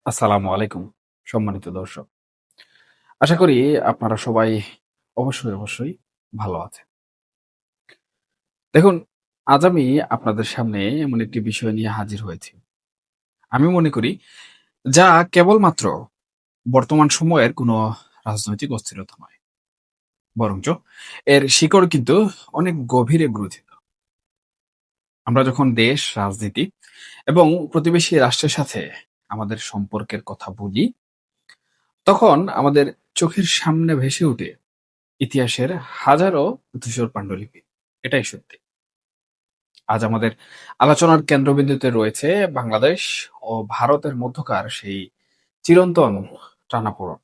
আসসালামু আলাইকুম সম্মানিত দর্শক। আশা করি আপনারা সবাই অবশ্যই ভালো আছেন। দেখুন, আজ আমি আপনাদের সামনে এমন একটি বিষয় নিয়ে হাজির হয়েছি। আমি মনে করি যা কেবলমাত্র বর্তমান সময়ের কোনো রাজনৈতিক অস্থিরতা নয়। বরঞ্চ এর শিকড় কিন্তু অনেক গভীরে গ্রথিত। আমরা যখন দেশ, রাজনীতি এবং প্রতিবেশী রাষ্ট্রের সাথে আমাদের সম্পর্কের কথা বলি, তখন আমাদের চোখের সামনে ভেসে ওঠে ইতিহাসের হাজারো ধূসর পাণ্ডুলিপি। এটাই সত্যি। আজ আমাদের আলোচনার কেন্দ্রবিন্দুতে রয়েছে বাংলাদেশ ও ভারতের মধ্যকার সেই চিরন্তন টানাপোড়েন,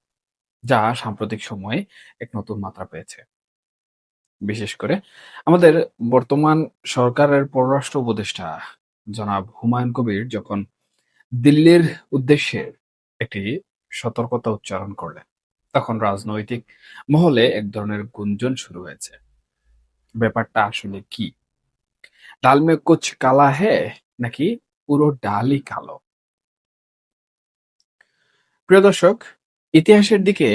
যা সাম্প্রতিক সময়ে এক নতুন মাত্রা পেয়েছে। বিশেষ করে আমাদের বর্তমান সরকারের পররাষ্ট্র উপদেষ্টা জনাব হুমায়ুন কবির যখন দিল্লির উদ্দেশ্যে একটি সতর্কতা উচ্চারণ করলেন, তখন রাজনৈতিক মহলে এক ধরনের গুঞ্জন শুরু হয়েছে। ব্যাপারটা আসলে কি? ডাল মে কুছ কালা হ্যায় নাকি পুরো ডালই কালো? প্রিয় দর্শক, ইতিহাসের দিকে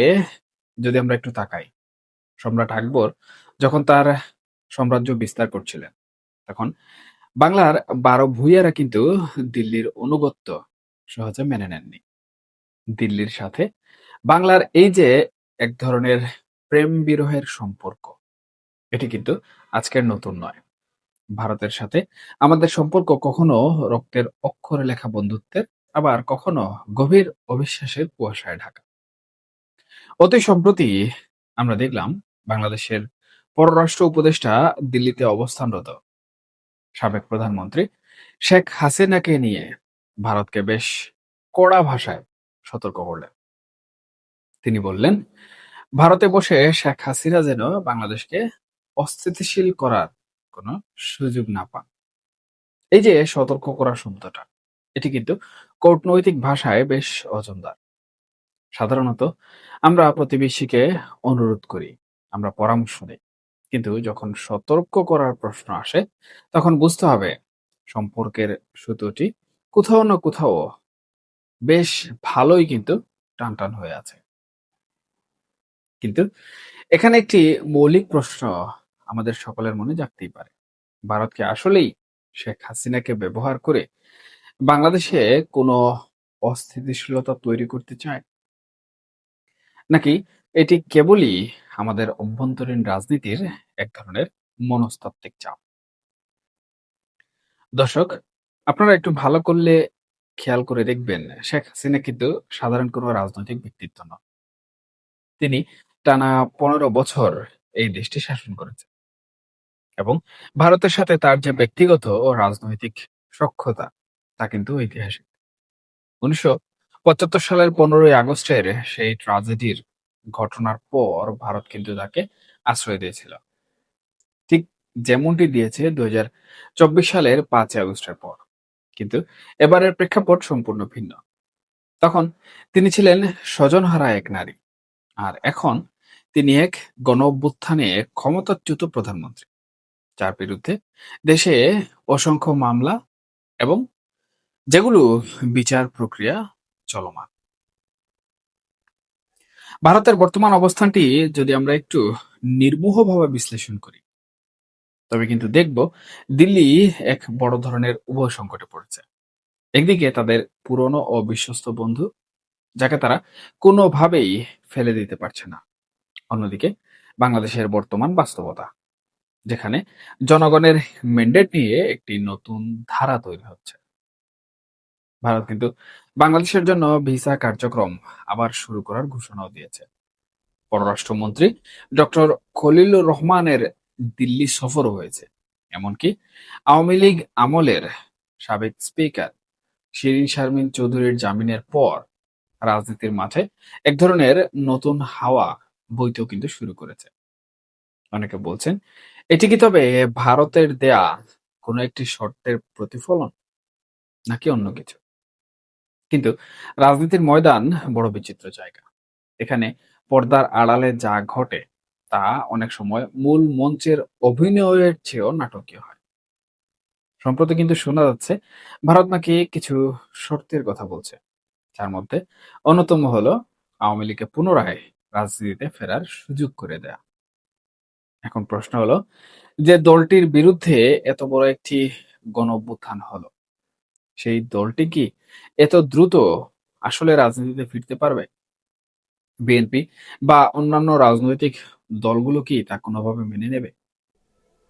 যদি আমরা একটু তাকাই, সম্রাট আকবর যখন তার সাম্রাজ্য বিস্তার করছিলেন, তখন বাংলার ১২ ভূঁইয়ারা কিন্তু দিল্লির আনুগত্য সহজে মেনে নেননি। দিল্লির সাথে বাংলার এই যে এক ধরনের প্রেম বিরহের সম্পর্ক, এটি কিন্তু আজকের নতুন নয়। ভারতের সাথে আমাদের সম্পর্ক কখনো রক্তের অক্ষরে লেখা বন্ধুত্বের, আবার কখনো গভীর অবিশ্বাসের কুয়াশায় ঢাকা। অতি সম্প্রতি আমরা দেখলাম বাংলাদেশের পররাষ্ট্র উপদেষ্টা দিল্লিতে অবস্থানরত সাবেক প্রধানমন্ত্রী শেখ হাসিনাকে নিয়ে ভারতকে বেশ কড়া ভাষায় সতর্ক করলেন। তিনি বললেন, ভারতে বসে শেখ হাসিনা যেন বাংলাদেশকে অস্থিতিশীল করার কোনো সুযোগ না পান। এই যে সতর্ক করার শব্দটা, এটি কিন্তু কূটনৈতিক ভাষায় বেশ অজনদার। সাধারণত আমরা প্রতিবেশীকে অনুরোধ করি, আমরা পরামর্শ দিই, কিন্তু যখন সতর্ক করার প্রশ্ন আসে, তখন বুঝতে হবে সম্পর্কের সুতোটি কোথাও না কোথাও বেশ ভালোই কিন্তু টানটান হয়ে আছে। কিন্তু এখানে একটি মৌলিক প্রশ্ন আমাদের সকলের মনে জাগতেই পারে। ভারত কি আসলেই শেখ হাসিনাকে ব্যবহার করে বাংলাদেশে কোনো অস্থিতিশীলতা তৈরি করতে চায়? নাকি এটি কেবলই আমাদের অভ্যন্তরীণ রাজনীতির এক ধরনের মনস্তাত্ত্বিক চাপ? দর্শক, আপনারা একটু ভালো করলে খেয়াল করে দেখবেন, শেখ হাসিনা কিন্তু সাধারণ কোনো রাজনৈতিক ব্যক্তিত্ব নন। তিনি টানা ১৫ বছর এই দেশটি শাসন করেছেন এবং ভারতের সাথে তার যে ব্যক্তিগত ও রাজনৈতিক সখ্যতা, তা কিন্তু ঐতিহাসিক। ১৯৭৫ সালের ১৫ই আগস্টের সেই ট্রাজেডির ঘটনার পর ভারত কিন্তু তাকে আশ্রয় দিয়েছিল। ঠিক যেমনটি দিয়েছে ২০২৪ সালের ৫ই আগস্টের পর। কিন্তু এবারের প্রেক্ষাপট সম্পূর্ণ ভিন্ন। তখন তিনি ছিলেন স্বজনহারা এক নারী। আর এখন তিনি এক গণঅভ্যুত্থানে ক্ষমতাচ্যুত প্রধানমন্ত্রী, যার বিরুদ্ধে দেশে অসংখ্য মামলা এবং যেগুলো বিচার প্রক্রিয়া চলমান। ভারতের বর্তমান অবস্থানটি যদি আমরা একটু নির্মোহভাবে বিশ্লেষণ করি, তবে কিন্তু দেখব দিল্লি এক বড় ধরনের উভয় সংকটে পড়েছে। একদিকে তাদের পুরনো ও বিশ্বস্ত বন্ধু, যাকে তারা কোনোভাবেই ফেলে দিতে পারছে না। অন্যদিকে বাংলাদেশের বর্তমান বাস্তবতা, যেখানে জনগণের ম্যান্ডেট নিয়ে একটি নতুন ধারা তৈরি হচ্ছে। ভারত কিন্তু বাংলাদেশের জন্য ভিসা কার্যক্রম আবার শুরু করার ঘোষণাও দিয়েছে। পররাষ্ট্রমন্ত্রী ডক্টর খলিলুর রহমানের দিল্লি সফরও হয়েছে। এমনকি আওয়ামী লীগ আমলের সাবেক স্পিকার শিরীন শারমিন চৌধুরীর জামিনের পর রাজনীতির মাঠে এক ধরনের নতুন হাওয়া বইতেও কিন্তু শুরু করেছে। অনেকে বলছেন, এটি কি তবে ভারতের দেয়া কোনো একটি শর্তের প্রতিফলন, নাকি অন্য কিছু? কিন্তু রাজনীতির ময়দান বড় বিচিত্র জায়গা। এখানে পর্দার আড়ালে যা ঘটে তা অনেক সময় মূল মঞ্চের অভিনয়ের চেয়েও নাটকীয় হয়। সম্প্রতি কিন্তু শোনা যাচ্ছে ভারত নাকি কিছু শর্তের কথা বলছে, যার মধ্যে অন্যতম হলো আওয়ামী লীগকে পুনরায় রাজনীতিতে ফেরার সুযোগ করে দেয়া। এখন প্রশ্ন হলো যে দলটির বিরুদ্ধে এত বড় একটি গণঅভ্যুত্থান হলো, সেই দলটি কি এত দ্রুত আসলে রাজনীতিতে ফিরতে পারবে? বিএনপি বা অন্যান্য রাজনৈতিক দলগুলো কি তা কোনোভাবে মেনে নেবে?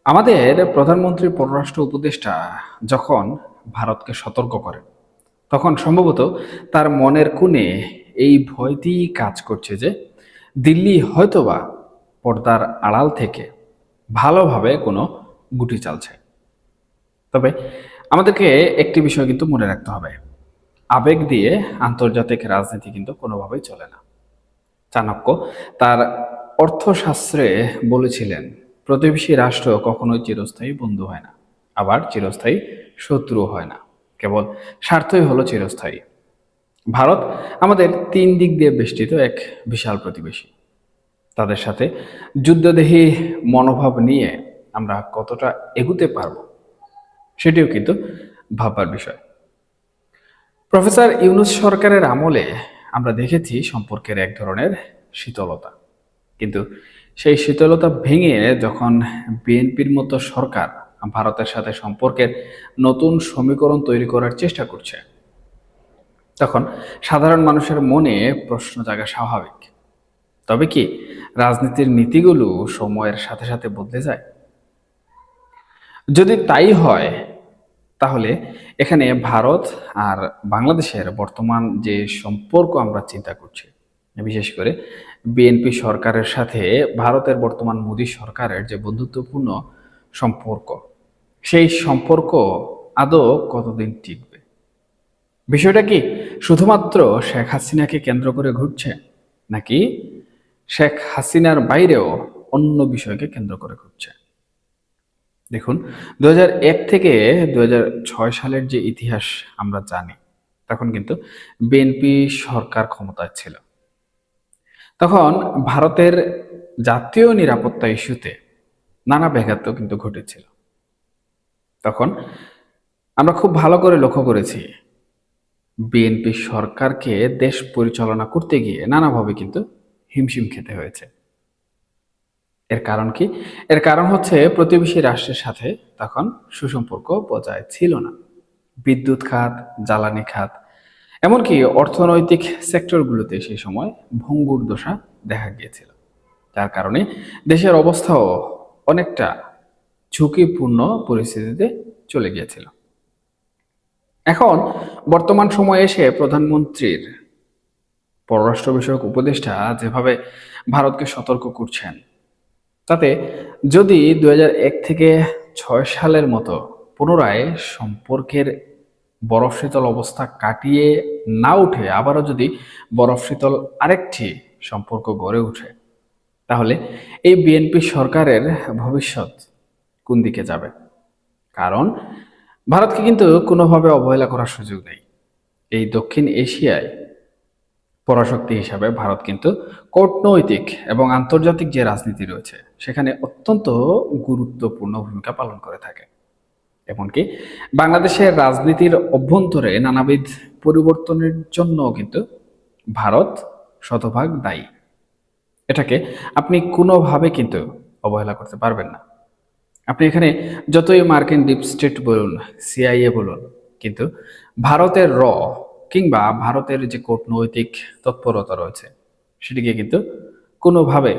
আমাদের প্রধানমন্ত্রী পররাষ্ট্র উপদেষ্টা যখন ভারতকে সতর্ক করেন, তখন সম্ভবত তার মনের কোণে এই ভয়টি কাজ করছে যে দিল্লি হয়তোবা পর্দার আড়াল থেকে ভালোভাবে কোনো গুটি চালছে। তবে আমাদেরকে একটি বিষয় কিন্তু মনে রাখতে হবে, আবেগ দিয়ে আন্তর্জাতিক রাজনীতি কিন্তু কোনোভাবেই চলে না। চাণক্য তার অর্থশাস্ত্রে বলেছিলেন, প্রতিবেশী রাষ্ট্র কখনোই চিরস্থায়ী বন্ধু হয় না, আবার চিরস্থায়ী শত্রু হয় না। কেবল স্বার্থই হলো চিরস্থায়ী। ভারত আমাদের তিন দিক দিয়ে বেষ্টিত এক বিশাল প্রতিবেশী। তাদের সাথে যুদ্ধদেহী মনোভাব নিয়ে আমরা কতটা এগুতে পারবো সেটিও কিন্তু ভাববার বিষয়। প্রফেসর ইউনূস সরকারের আমলে আমরা দেখেছি সম্পর্কের এক ধরনের শীতলতা, কিন্তু সেই শীতলতা ভেঙে যখন বিএনপির মতো সরকার ভারতের সাথে সম্পর্কের নতুন সমীকরণ তৈরি করার চেষ্টা করছে, তখন সাধারণ মানুষের মনে প্রশ্ন জাগা স্বাভাবিক। তবে কি রাজনীতির নীতিগুলো সময়ের সাথে সাথে বদলে যায়? যদি তাই হয়, তাহলে এখানে ভারত আর বাংলাদেশের বর্তমান যে সম্পর্ক আমরা চিন্তা করছি, বিশেষ করে বিএনপি সরকারের সাথে ভারতের বর্তমান মোদী সরকারের যে বন্ধুত্বপূর্ণ সম্পর্ক, সেই সম্পর্ক আদৌ কতদিন টিকবে? বিষয়টা কি শুধুমাত্র শেখ হাসিনাকে কেন্দ্র করে ঘুরছে, নাকি শেখ হাসিনার বাইরেও অন্য বিষয়কে কেন্দ্র করে ঘুরছে? দেখুন, ২০০১ থেকে ২০০৬ সালের যে ইতিহাস আমরা জানি, তখন কিন্তু বিএনপি সরকার ক্ষমতায় ছিল। তখন ভারতের জাতীয় নিরাপত্তা ইস্যুতে নানা ব্যাঘাত কিন্তু ঘটেছিল। তখন আমরা খুব ভালো করে লক্ষ্য করেছি, বিএনপি সরকারকে দেশ পরিচালনা করতে গিয়ে নানাভাবে কিন্তু হিমশিম খেতে হয়েছে। এর কারণ কি? এর কারণ হচ্ছে প্রতিবেশী রাষ্ট্রের সাথে তখন সুসম্পর্ক বজায় ছিল না। বিদ্যুৎ খাত, জ্বালানি খাত, এমনকি অর্থনৈতিক সেক্টরগুলোতে সেই সময় ভঙ্গুর দশা দেখা গিয়েছিল। যার কারণে দেশের অবস্থাও অনেকটা ঝুঁকিপূর্ণ পরিস্থিতিতে চলে গিয়েছিল। এখন বর্তমান সময়ে এসে প্রধানমন্ত্রীর পররাষ্ট্র বিষয়ক উপদেষ্টা যেভাবে ভারতকে সতর্ক করছেন, তাতে যদি ২০০১ থেকে ৬ সালের মতো পুনরায় সম্পর্কের বরফ শীতল অবস্থা কাটিয়ে না উঠে আবারও যদি বরফ শীতল আরেকটি সম্পর্ক গড়ে ওঠে, তাহলে এই বিএনপি সরকারের ভবিষ্যৎ কোন দিকে যাবে? কারণ ভারতকে কিন্তু কোনোভাবে অবহেলা করার সুযোগ নেই। এই দক্ষিণ এশিয়ায় পরাশক্তি হিসাবে ভারত কিন্তু কূটনৈতিক এবং আন্তর্জাতিক যে রাজনীতি রয়েছে সেখানে অত্যন্ত গুরুত্বপূর্ণ ভূমিকা পালন করে থাকে। এমনকি বাংলাদেশের রাজনীতির অভ্যন্তরে নানাবিধ পরিবর্তনের জন্য কিন্তু ভারত শতভাগ দায়ী। এটাকে আপনি কোনোভাবে কিন্তু অবহেলা করতে পারবেন না। আপনি এখানে যতই মার্কিন ডিপ স্টেট বলুন, সিআইএ বলুন, কিন্তু ভারতের কিংবা ভারতের যে কূটনৈতিক তৎপরতা রয়েছে সেটিকে কিন্তু কোনোভাবে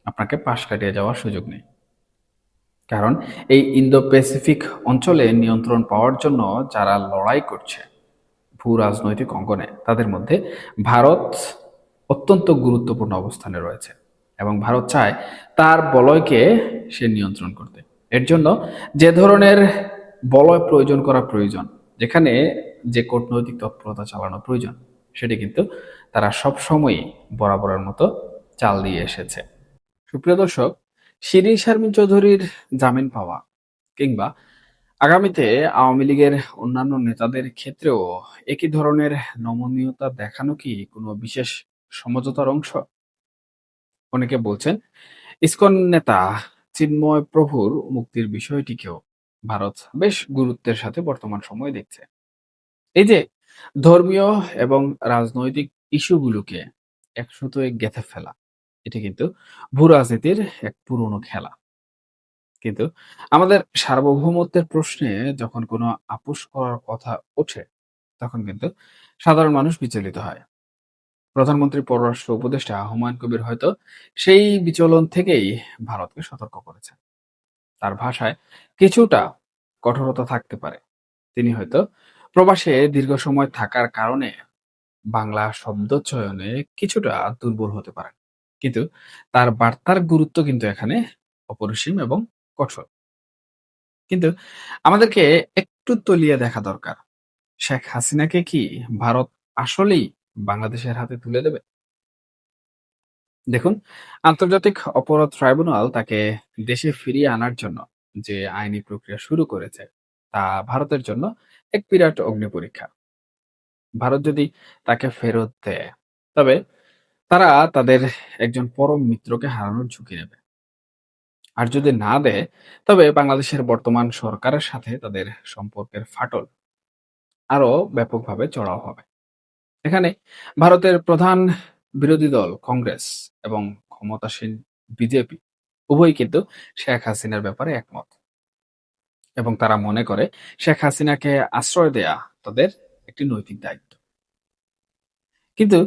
আপনাকে পাশ কাটিয়ে যাওয়ার সুযোগ নেই। কারণ এই ইন্দো প্যাসিফিক অঞ্চলে নিয়ন্ত্রণ পাওয়ার জন্য যারা লড়াই করছে ভূ রাজনৈতিক অঙ্গনে, তাদের মধ্যে ভারত অত্যন্ত গুরুত্বপূর্ণ অবস্থানে রয়েছে এবং ভারত চায় তার বলয়কে সে নিয়ন্ত্রণ করতে। এর জন্য যে ধরনের বলয় প্রয়োজন করা প্রয়োজন, যেখানে যে কূটনৈতিক তৎপরতা চালানো প্রয়োজন, সেটি কিন্তু তারা সবসময়ই বরাবরের মতো চাল দিয়ে এসেছে। সুপ্রিয় দর্শক, শিরীন শারমিন চৌধুরীর জামিন পাওয়া কিংবা আগামীতে আওয়ামী লীগের অন্যান্য নেতাদের ক্ষেত্রেও একই ধরনের নমনীয়তা দেখানো কি কোনো বিশেষ সমঝোতার অংশ? অনেকে বলছেন ইসকন নেতা চিন্ময় প্রভুর মুক্তির বিষয়টিকেও ভারত বেশ গুরুত্বের সাথে বর্তমান সময়ে দেখছে। এই যে ধর্মীয় এবং রাজনৈতিক ইস্যুগুলোকে একসাথে গেঁথে ফেলা এটি কিন্তু ভূ-রাজনীতির এক পুরনো খেলা। কিন্তু আমাদের সার্বভৌমত্বের প্রশ্নে যখন কোনো আপোস করার কথা ওঠে, তখন কিন্তু সাধারণ মানুষ বিচলিত হয়। প্রধানমন্ত্রী পররাষ্ট্র উপদেষ্টা হুমায়ুন কবির হয়তো সেই বিচলন থেকেই ভারতকে সতর্ক করেছেন। তার ভাষায় কিছুটা কঠোরতা থাকতে পারে। তিনি হয়তো প্রবাসে দীর্ঘ সময় থাকার কারণে বাংলা শব্দচয়নে কিছুটা দুর্বল হতে পারেন। কিন্তু তার বার্তার গুরুত্ব কিন্তু এখানে অপরিসীম এবং কঠোর। কিন্তু আমাদেরকে একটু তলিয়ে দেখা দরকার। শেখ হাসিনাকে কি ভারত আসলেই বাংলাদেশের হাতে তুলে দেবে? দেখুন, আন্তর্জাতিক অপরাধ ট্রাইব্যুনাল তাকে দেশে ফিরিয়ে আনার জন্য যে আইনি প্রক্রিয়া শুরু করেছে, তা ভারতের জন্য এক বিরাট অগ্নিপরীক্ষা। ভারত যদি তাকে ফেরত দেয়, তবে তারা তাদের একজন পরম মিত্রকে হারানোর ঝুঁকি নেবে। আর যদি না দেয়, তবে বাংলাদেশের বর্তমান সরকারের সাথে তাদের সম্পর্কের ফাটল আরো ব্যাপকভাবে চড়াও হবে। এখানে ভারতের প্রধান বিরোধী দল কংগ্রেস এবং ক্ষমতাসীন বিজেপি উভয়ই কিন্তু শেখ হাসিনার ব্যাপারে একমত এবং তারা মনে করে শেখ হাসিনাকে আশ্রয় দেয়া তাদের একটি নৈতিক দায়িত্ব। কিন্তু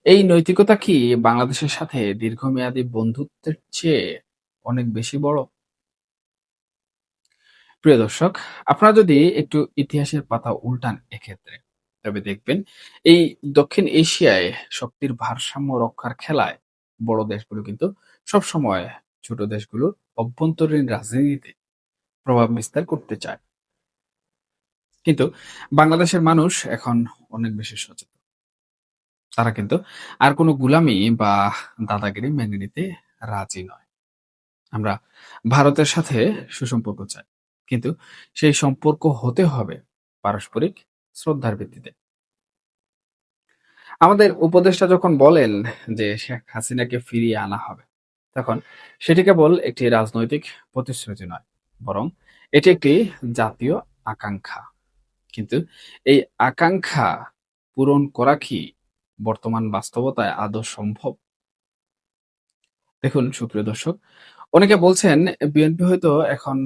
এই নৈতিকতা কি বাংলাদেশের সাথে দীর্ঘমেয়াদী বন্ধুত্বের চেয়ে অনেক বেশি বড়? প্রিয় দর্শক, আপনারা যদি একটু ইতিহাসের পাতা উল্টান এক্ষেত্রে, তবে দেখবেন এই দক্ষিণ এশিয়ায় শক্তির ভারসাম্য রক্ষার খেলায় বড় দেশগুলো কিন্তু সবসময় ছোট দেশগুলোর অভ্যন্তরীণ রাজনীতিতে প্রভাব বিস্তার করতে চায়। কিন্তু বাংলাদেশের মানুষ এখন অনেক বেশি সচেতন। তারা কিন্তু আর কোনো গুলামি বা দাদাগিরি মেনে নিতে রাজি নয়। আমরা ভারতের সাথে সুসম্পর্ক চাই, কিন্তু সেই সম্পর্ক হতে হবে পারস্পরিক শ্রদ্ধার ভিত্তিতে। আমাদের উপদেষ্টা যখন বলেন যে শেখ হাসিনাকে ফিরিয়ে আনা হবে, তখন সেটি কেবল একটি রাজনৈতিক প্রতিশ্রুতি নয়, বরং এটি একটি জাতীয় আকাঙ্ক্ষা। কিন্তু এই আকাঙ্ক্ষা পূরণ করা কি বর্তমান বাস্তবতায় আদৌ সম্ভব? দেখুন সুপ্রিয় দর্শক, অনেকে বলছেন বিএনপি হয়তো এখন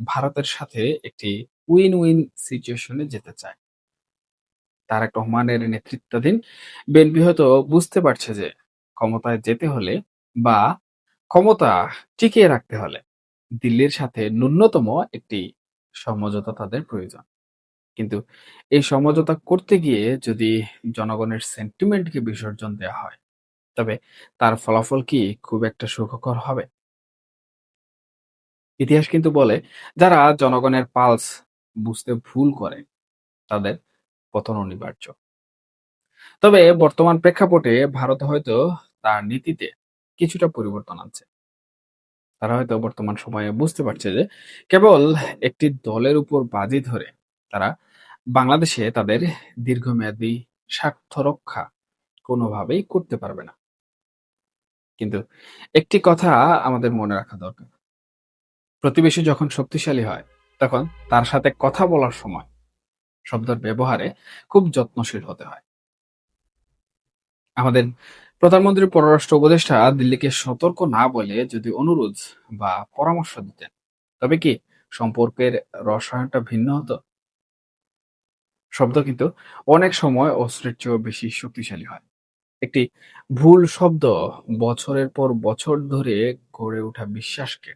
ভারতের সাথে একটি উইন উইন সিচুয়েশনে যেতে চায়। তারেক রহমানের নেতৃত্বাধীন বিএনপি হয়তো বুঝতে পারছে যে ক্ষমতায় যেতে হলে বা ক্ষমতা টিকিয়ে রাখতে হলে দিল্লির সাথে ন্যূনতম একটি সমঝোতা তাদের প্রয়োজন। কিন্তু এই সমঝোতা করতে গিয়ে যদি জনগণের সেন্টিমেন্টকে বিসর্জন দেওয়া হয়, তবে তার ফলাফল কি খুব একটা সুখকর হবে? ইতিহাস কিন্তু বলে, যারা জনগণের পালস বুঝতে ভুল করে তাদের পতন অনিবার্য। তবে বর্তমান প্রেক্ষাপটে ভারত হয়তো তার নীতিতে কিছুটা পরিবর্তন আনছে। তারা হয়তো বর্তমান সময়ে বুঝতে পারছে যে কেবল একটি দলের উপর বাজি ধরে তারা বাংলাদেশে তাদের দীর্ঘমেয়াদী স্বার্থ রক্ষা কোনোভাবেই করতে পারবে না। কিন্তু একটি কথা আমাদের মনে রাখা দরকার, প্রতিবেশী যখন শক্তিশালী হয়, তখন তার সাথে কথা বলার সময় শব্দের ব্যবহারে খুব যত্নশীল হতে হয়। আমাদের প্রধানমন্ত্রী পররাষ্ট্র উপদেষ্টা দিল্লিকে সতর্ক না বলে যদি অনুরোধ বা পরামর্শ দিতেন, তবে কি সম্পর্কের রসায়নটা ভিন্ন হতো? শব্দ কিন্তু অনেক সময় অস্ত্রের চেয়েও বেশি শক্তিশালী হয়। একটি ভুল শব্দ বছরের পর বছর ধরে গড়ে ওঠা বিশ্বাসকে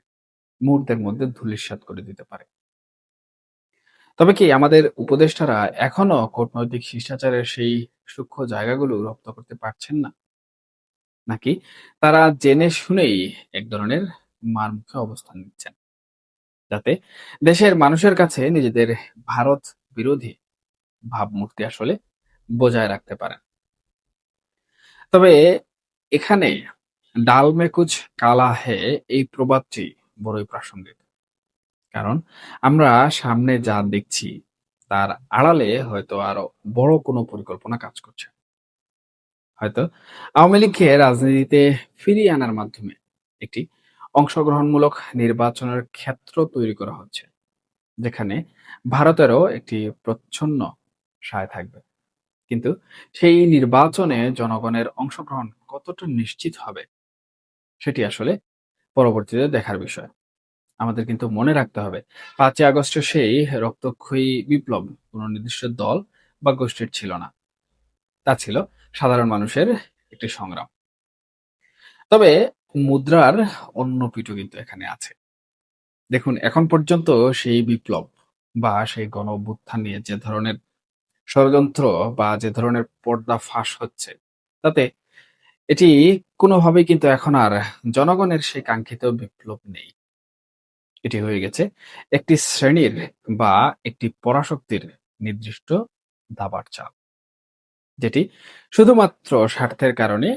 মুহূর্তের মধ্যে ধূলিসাৎ করে দিতে পারে। তবে কি আমাদের উপদেষ্টারা এখনো কূটনৈতিক শিষ্টাচারের সেই সূক্ষ্ম জায়গাগুলো রপ্ত করতে পারছেন না? নাকি তারা জেনে শুনেই এক ধরনের মারমুখী অবস্থান নিচ্ছেন, যাতে দেশের মানুষের কাছে নিজেদের ভারত বিরোধী ভাবমূর্তি আসলে বজায় রাখতে পারেন? তবে এখানে ডাল মে কুছ কালা হে এই প্রবাদটি বড়ই প্রাসঙ্গিক। কারণ আমরা সামনে যা দেখছি তার আড়ালে হয়তো আরো বড় কোনো পরিকল্পনা কাজ করছে। হয়তো আওয়ামী লীগকে রাজনীতিতে ফিরিয়ে আনার মাধ্যমে একটি অংশগ্রহণমূলক নির্বাচনের ক্ষেত্র তৈরি করা হচ্ছে, যেখানে ভারতেরও একটি প্রচ্ছন্ন সায় থাকবে। কিন্তু সেই নির্বাচনে জনগণের অংশগ্রহণ কতটা নিশ্চিত হবে সেটি আসলে পরবর্তীতে দেখার বিষয়। আমাদের কিন্তু মনে রাখতে হবে ৫ই আগস্টের সেই রক্তক্ষয়ী বিপ্লব কোনো নির্দিষ্ট দল বা গোষ্ঠীর ছিল না। তা ছিল সাধারণ মানুষের একটি সংগ্রাম। তবে মুদ্রার অন্য পিঠও কিন্তু এখানে আছে। দেখুন এখন পর্যন্ত সেই বিপ্লব বা সেই গণ-অভ্যুত্থান নিয়ে যে ধরনের ষড়যন্ত্র বা যে ধরনের পর্দা ফাঁস হচ্ছে, তাতে এটি কোনোভাবেই কিন্তু এখন আর জনগণের সেই কাঙ্ক্ষিত বিপ্লব নেই। এটি হয়ে গেছে একটি শ্রেণীর বা একটি পরাশক্তির নির্দিষ্ট দাবার চাল, যেটি শুধুমাত্র স্বার্থের কারণে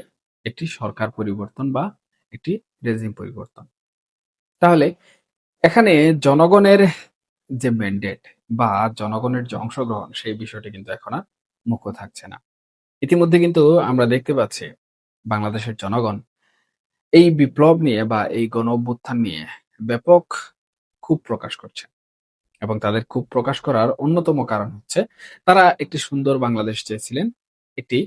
একটি সরকার পরিবর্তন বা একটি রেজিম পরিবর্তন। তাহলে এখানে জনগণের যে ম্যান্ডেট বা জনগণের যে অংশগ্রহণ সেই বিষয়টি কিন্তু এখন আর মুখ্য থাকছে না। ইতিমধ্যে কিন্তু আমরা দেখতে পাচ্ছি বাংলাদেশের জনগণ এই বিপ্লব নিয়ে বা এই গণ-অভ্যুত্থান নিয়ে ব্যাপক ক্ষোভ প্রকাশ করছে। এবং তাদের ক্ষোভ প্রকাশ করার অন্যতম কারণ হচ্ছে তারা একটি সুন্দর বাংলাদেশ চেয়েছিলেন, একটি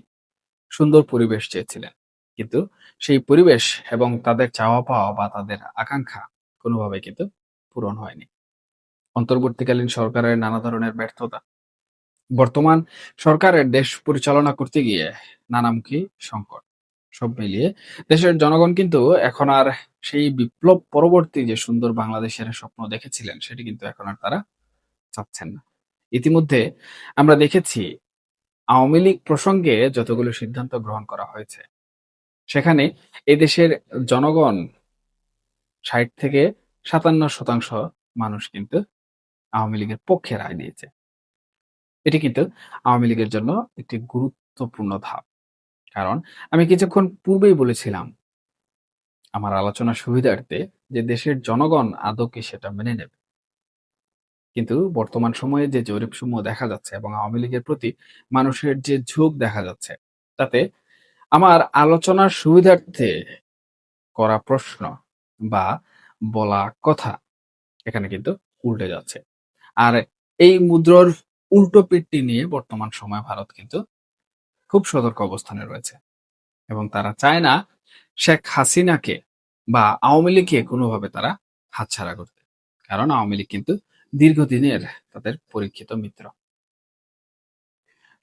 সুন্দর পরিবেশ চেয়েছিলেন। কিন্তু সেই পরিবেশ এবং তাদের চাওয়া পাওয়া বা তাদের আকাঙ্ক্ষা কোনোভাবেই কিন্তু পূরণ হয়নি। অন্তর্বর্তীকালীন সরকারের নানা ধরনের ব্যর্থতা, বর্তমান সরকারের দেশ পরিচালনা করতে গিয়ে নানামুখী সংকট, সব মিলিয়ে দেশের জনগণ কিন্তু এখন আর সেই বিপ্লব পরবর্তী যে সুন্দর বাংলাদেশের স্বপ্ন দেখেছিলেন সেটি কিন্তু এখন আর তারা চাচ্ছেন না। ইতিমধ্যে আমরা দেখেছি আওয়ামী লীগ প্রসঙ্গে যতগুলো সিদ্ধান্ত গ্রহণ করা হয়েছে, সেখানে এদেশের জনগণ ৬০ থেকে ৫৭% মানুষ কিন্তু আওয়ামী লীগের পক্ষে রায় দিয়েছে। এটি কিন্তু আওয়ামী লীগের জন্য একটি গুরুত্বপূর্ণ ধাপ। কারণ আমি কিছুক্ষণ পূর্বেই বলেছিলাম আমার আলোচনার সুবিধার্থে যে দেশের জনগণ আদৌ কি সেটা মেনে নেবে। কিন্তু বর্তমান সময়ে যে জরিপসমূহ দেখা যাচ্ছে এবং আওয়ামী লীগের প্রতি মানুষের যে ঝোঁক দেখা যাচ্ছে, তাতে আমার আলোচনার সুবিধার্থে করা প্রশ্ন বা বলা কথা এখানে কিন্তু উল্টে যাচ্ছে। আর এই মুদ্রার উল্টো পিঠটি নিয়ে বর্তমান সময়ে ভারত কিন্তু খুব সতর্ক অবস্থানে রয়েছে এবং তারা চায় না শেখ হাসিনাকে বা আওয়ামী লীগকে কোনোভাবে তারা হাতছাড়া করতে। কারণ আওয়ামী লীগ কিন্তু দীর্ঘদিনের তাদের পরীক্ষিত মিত্র।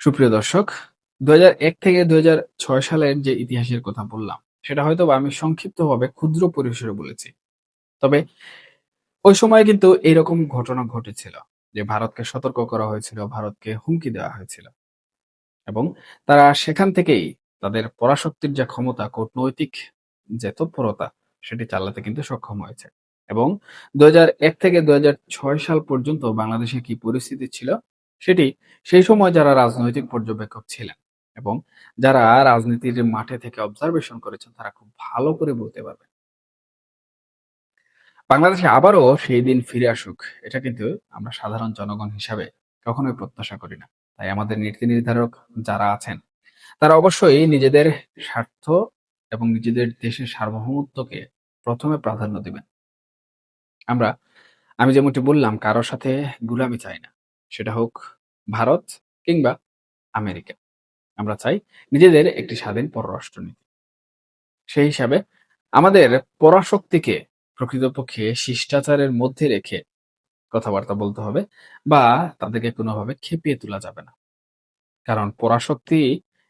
সুপ্রিয় দর্শক, ২০০১ থেকে ২০০৬ সালের যে ইতিহাসের কথা বললাম, সেটা হয়তোবা আমি সংক্ষিপ্তভাবে ক্ষুদ্র পরিসরে বলেছি। তবে ওই সময় কিন্তু এরকম ঘটনা ঘটেছিল যে ভারতকে সতর্ক করা হয়েছিল, ভারতকে হুমকি দেওয়া হয়েছিল এবং তারা সেখান থেকেই তাদের পরাশক্তির যে ক্ষমতা, কূটনৈতিক যে তৎপরতা সেটি চালাতে কিন্তু সক্ষম হয়েছে। এবং ২০০১ থেকে ২০০৬ সাল পর্যন্ত বাংলাদেশে কি পরিস্থিতি ছিল সেটি সেই সময় যারা রাজনৈতিক পর্যবেক্ষক ছিলেন এবং যারা রাজনীতির মাঠে থেকে অবজারভেশন করেছেন তারা খুব ভালো করে বলতে পারবেন। বাংলাদেশে আবারও সেই দিন ফিরে আসুক, এটা কিন্তু আমরা সাধারণ জনগণ হিসাবে কখনোই প্রত্যাশা করি না। তাই আমাদের নীতি নির্ধারক যারা আছেন, তারা অবশ্যই নিজেদের স্বার্থ এবং নিজেদের দেশের সার্বভৌমত্বকে ১ম এ প্রাধান্য দিবেন। আমরা আমি যেমনটি বললাম কারো সাথে গুলামি চাই না। সেটা হোক ভারত কিংবা আমেরিকা। আমরা চাই নিজেদের একটি স্বাধীন পররাষ্ট্রনীতি। সেই হিসাবে আমাদের পরাশক্তিকে প্রকৃতপক্ষে শিষ্টাচারের মধ্যে রেখে কথাবার্তা বলতে হবে বা তাদেরকে কোনোভাবে খেপিয়ে তোলা যাবে না। কারণ পরাশক্তি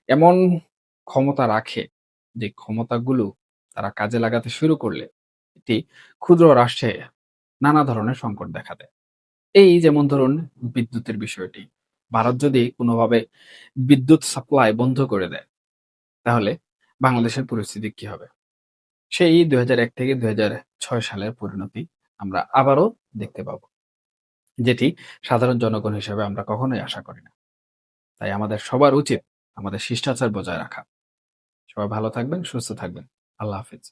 এমন ক্ষমতা রাখে যে ক্ষমতাগুলো তারা কাজে লাগাতে শুরু করলে একটি ক্ষুদ্র রাষ্ট্রে নানা ধরনের সংকট দেখা দেয়। এই যেমন ধরুন বিদ্যুতের বিষয়টি। ভারত যদি কোনোভাবে বিদ্যুৎ সাপ্লাই বন্ধ করে দেয়, তাহলে বাংলাদেশের পরিস্থিতি কি হবে? সেই ২০০১ থেকে ২০০৬ সালের পরিণতি আমরা আবারও দেখতে পাবো। যেটি সাধারণ জনগণ হিসেবে আমরা কখনোই আশা করি না। তাই আমাদের সবার উচিত আমাদের শিষ্টাচার বজায় রাখা। সবাই ভালো থাকবেন, সুস্থ থাকবেন। আল্লাহ হাফেজ।